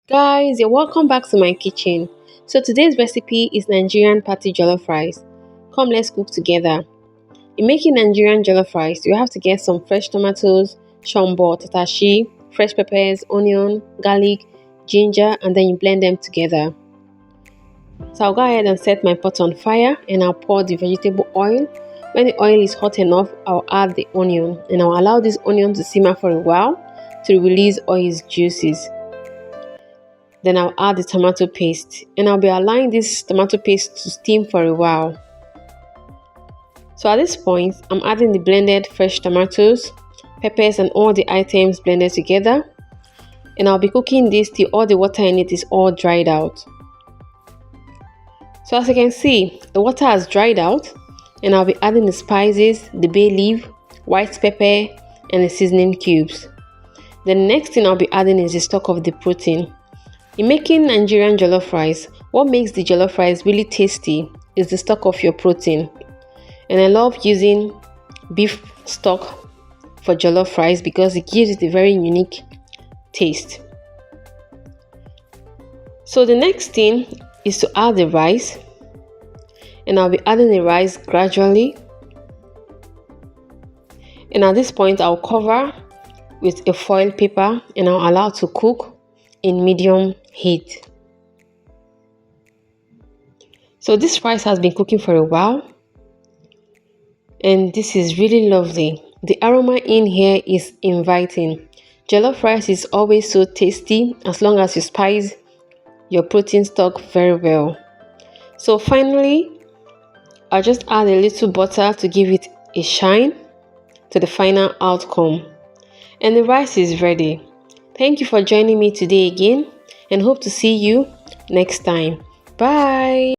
Guys, you're welcome back to my kitchen. So today's recipe is Nigerian party jollof rice. Come, let's cook together. In making Nigerian jollof rice, you have to get some fresh tomatoes, shombo, tatashi, fresh peppers, onion, garlic, ginger, and then you blend them together. So I'll go ahead and set my pot on fire and I'll pour the vegetable oil. When the oil is hot enough, I'll add the onion and I'll allow this onion to simmer for a while to release all its juices. Then I'll add the tomato paste and I'll be allowing this tomato paste to steam for a while. So at this point, I'm adding the blended fresh tomatoes, peppers and all the items blended together. And I'll be cooking this till all the water in it is all dried out. So as you can see, the water has dried out and I'll be adding the spices, the bay leaf, white pepper and the seasoning cubes. The next thing I'll be adding is the stock of the protein. In making Nigerian jollof rice, what makes the jollof rice really tasty is the stock of your protein. And I love using beef stock for jollof rice because it gives it a very unique taste. So the next thing is to add the rice. And I'll be adding the rice gradually. And at this point, I'll cover with a foil paper and I'll allow it to cook in medium heat. So this rice has been cooking for a while and this is really lovely. The aroma in here is inviting. Jollof rice is always so tasty as long as you spice your protein stock very well. So finally, I'll just add a little butter to give it a shine to the final outcome. And the rice is ready. Thank you for joining me today again and hope to see you next time. Bye.